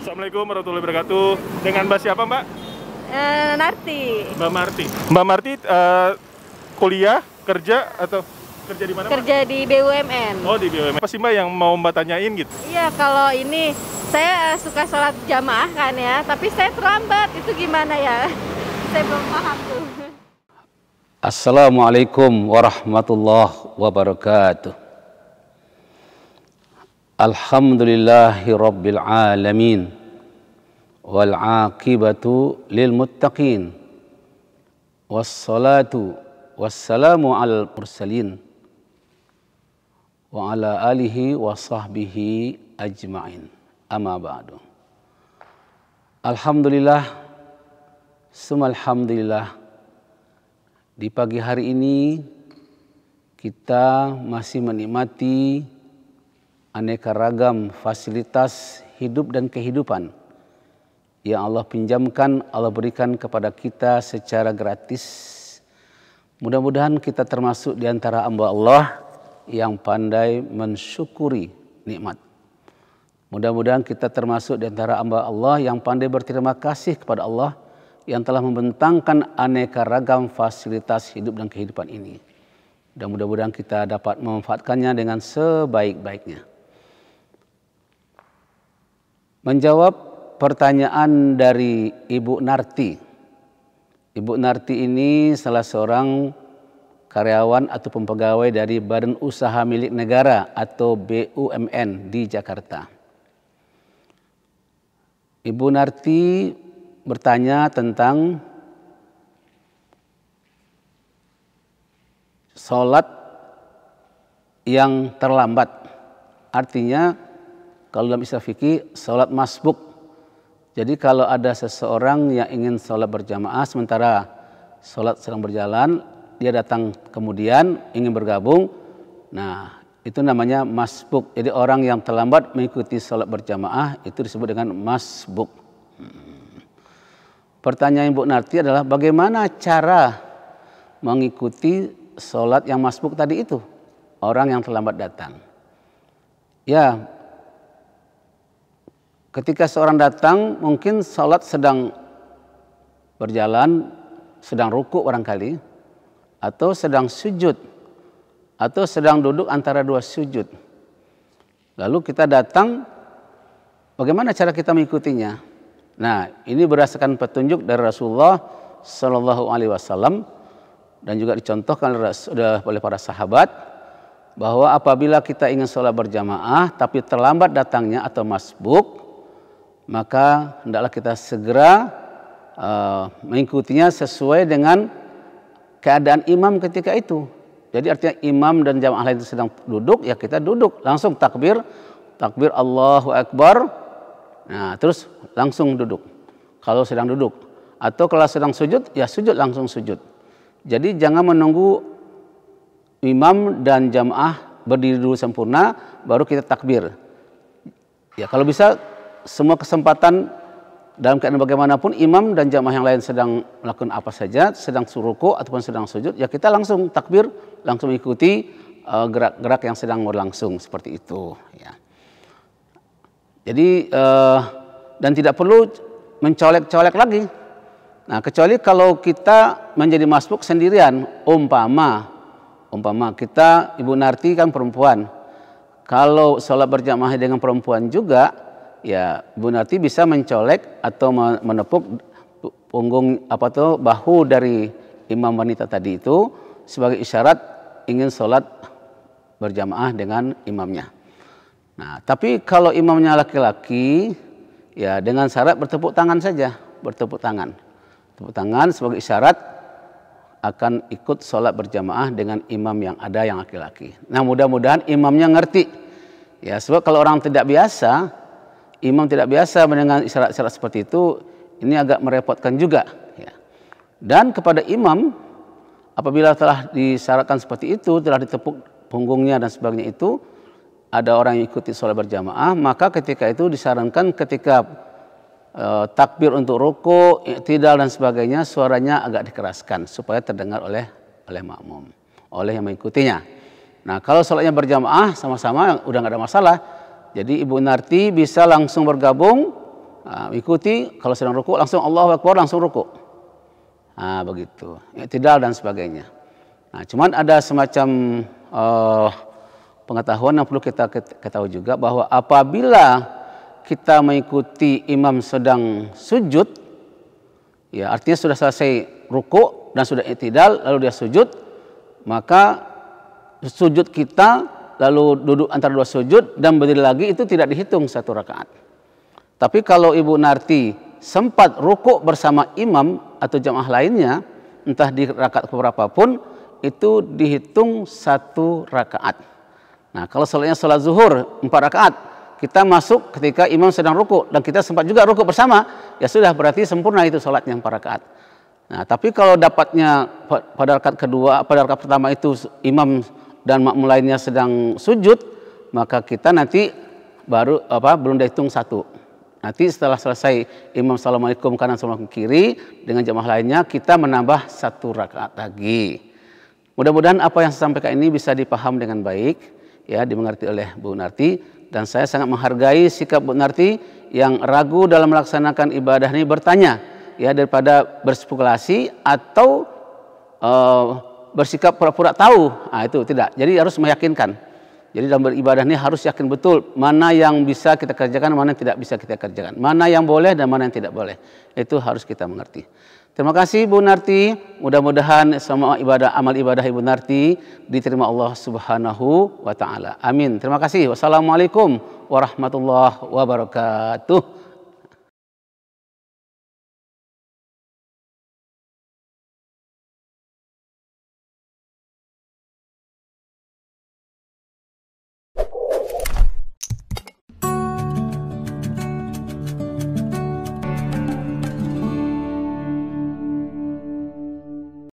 Assalamualaikum warahmatullahi wabarakatuh. Dengan Mbak siapa, Mbak? Narti. Mbak Marti. Mbak Marti kuliah, kerja atau kerja di mana? Kerja di BUMN. Oh, di BUMN. Apa sih Mbak yang mau Mbak tanyain gitu? Iya, kalau ini saya suka sholat jamaah kan ya, tapi saya terlambat. Itu gimana ya? Saya belum paham tuh. Assalamualaikum warahmatullahi wabarakatuh. Alhamdulillahi rabbil alamin. Wal aqibatu lil muttaqin. Wassalatu wassalamu alal mursalin. Wa ala alihi wa sahbihi ajma'in. Amma ba'du. Alhamdulillah. Summa alhamdulillah. Di pagi hari ini kita masih menikmati aneka ragam fasilitas hidup dan kehidupan yang Allah pinjamkan, Allah berikan kepada kita secara gratis. Mudah-mudahan kita termasuk di antara hamba Allah yang pandai mensyukuri nikmat. Mudah-mudahan kita termasuk di antara hamba Allah yang pandai berterima kasih kepada Allah yang telah membentangkan aneka ragam fasilitas hidup dan kehidupan ini. Dan mudah-mudahan kita dapat memanfaatkannya dengan sebaik-baiknya. Menjawab pertanyaan dari Ibu Narti. Ibu Narti ini salah seorang karyawan ataupun pegawai dari Badan Usaha Milik Negara atau BUMN di Jakarta. Ibu Narti bertanya tentang sholat yang terlambat. Artinya kalau dalam istilah fikih sholat masbuk. Jadi kalau ada seseorang yang ingin sholat berjamaah sementara sholat sedang berjalan, dia datang kemudian ingin bergabung, nah itu namanya masbuk. Jadi orang yang terlambat mengikuti sholat berjamaah itu disebut dengan masbuk. Pertanyaan Ibu Narti adalah bagaimana cara mengikuti sholat yang masbuk tadi itu, orang yang terlambat datang. Ya, ketika seorang datang mungkin sholat sedang berjalan, sedang rukuk barangkali, atau sedang sujud, atau sedang duduk antara dua sujud. Lalu kita datang, bagaimana cara kita mengikutinya? Nah, ini berdasarkan petunjuk dari Rasulullah Sallallahu Alaihi Wasallam dan juga dicontohkan oleh para sahabat bahwa apabila kita ingin sholat berjamaah tapi terlambat datangnya atau masbuk, maka hendaklah kita segera mengikutinya sesuai dengan keadaan imam ketika itu. Jadi artinya imam dan jamaah lain sedang duduk, ya kita duduk langsung takbir Allahu Akbar. Nah, terus langsung duduk kalau sedang duduk, atau kalau sedang sujud ya sujud langsung sujud. Jadi jangan menunggu imam dan jamaah berdiri dulu sempurna baru kita takbir. Ya kalau bisa semua kesempatan dalam keadaan bagaimanapun imam dan jamaah yang lain sedang melakukan apa saja, sedang ruku ataupun sedang sujud, ya kita langsung takbir, langsung ikuti gerak-gerak yang sedang berlangsung seperti itu. Ya. Jadi dan tidak perlu mencolek-colek lagi. Nah, kecuali kalau kita menjadi masbuk sendirian, umpama kita Ibu Narti kan perempuan. Kalau sholat berjamaah dengan perempuan juga, ya Ibu Narti bisa mencolek atau menepuk punggung bahu dari imam wanita tadi itu sebagai isyarat ingin sholat berjamaah dengan imamnya. Nah, tapi kalau imamnya laki-laki, ya dengan syarat bertepuk tangan saja, bertepuk tangan. Tepuk tangan sebagai isyarat akan ikut sholat berjamaah dengan imam yang ada yang laki-laki. Nah, mudah-mudahan imamnya ngerti. Ya, sebab kalau orang tidak biasa, imam tidak biasa mendengar isyarat-isyarat seperti itu, ini agak merepotkan juga. Ya. Dan kepada imam, apabila telah disyaratkan seperti itu, telah ditepuk punggungnya dan sebagainya itu, ada orang yang ikuti sholat berjamaah, maka ketika itu disarankan ketika takbir untuk ruku, i'tidal dan sebagainya, suaranya agak dikeraskan supaya terdengar oleh makmum, oleh yang mengikutinya. Nah, kalau sholatnya berjamaah sama-sama udah nggak ada masalah. Jadi Ibu Narti bisa langsung bergabung ikuti, kalau sedang ruku langsung Allahu Akbar, langsung ruku. Begitu. I'tidal dan sebagainya. Nah, cuman ada semacam pengetahuan yang perlu kita ketahui juga, bahwa apabila kita mengikuti imam sedang sujud, ya artinya sudah selesai ruku dan sudah i'tidal lalu dia sujud, maka sujud kita lalu duduk antara dua sujud dan berdiri lagi itu tidak dihitung satu rakaat. Tapi kalau Ibu Narti sempat ruku bersama imam atau jamaah lainnya, entah di rakaat keberapa pun, itu dihitung satu rakaat. Nah, kalau sholatnya sholat zuhur 4 rakaat, kita masuk ketika imam sedang ruku dan kita sempat juga ruku bersama, ya sudah, berarti sempurna itu sholatnya 4 rakaat. Nah, tapi kalau dapatnya pada rakaat kedua, pada rakaat pertama itu imam dan makmum lainnya sedang sujud, maka kita nanti baru belum dihitung satu. Nanti setelah selesai imam assalamualaikum kanan assalamualaikum kiri dengan jamaah lainnya, kita menambah 1 rakaat lagi. Mudah-mudahan apa yang saya sampaikan ini bisa dipaham dengan baik, ya, dimengerti oleh Bu Narti, dan saya sangat menghargai sikap Bu Narti yang ragu dalam melaksanakan ibadah ini bertanya, ya, daripada berspekulasi atau bersikap pura-pura tahu. Itu tidak. Jadi harus meyakinkan. Jadi dalam beribadah ini harus yakin betul mana yang bisa kita kerjakan, mana yang tidak bisa kita kerjakan, mana yang boleh dan mana yang tidak boleh. Itu harus kita mengerti. Terima kasih Bu Narti. Mudah-mudahan semua amal ibadah Ibu Narti diterima Allah Subhanahu wa taala. Amin. Terima kasih. Wassalamualaikum warahmatullahi wabarakatuh.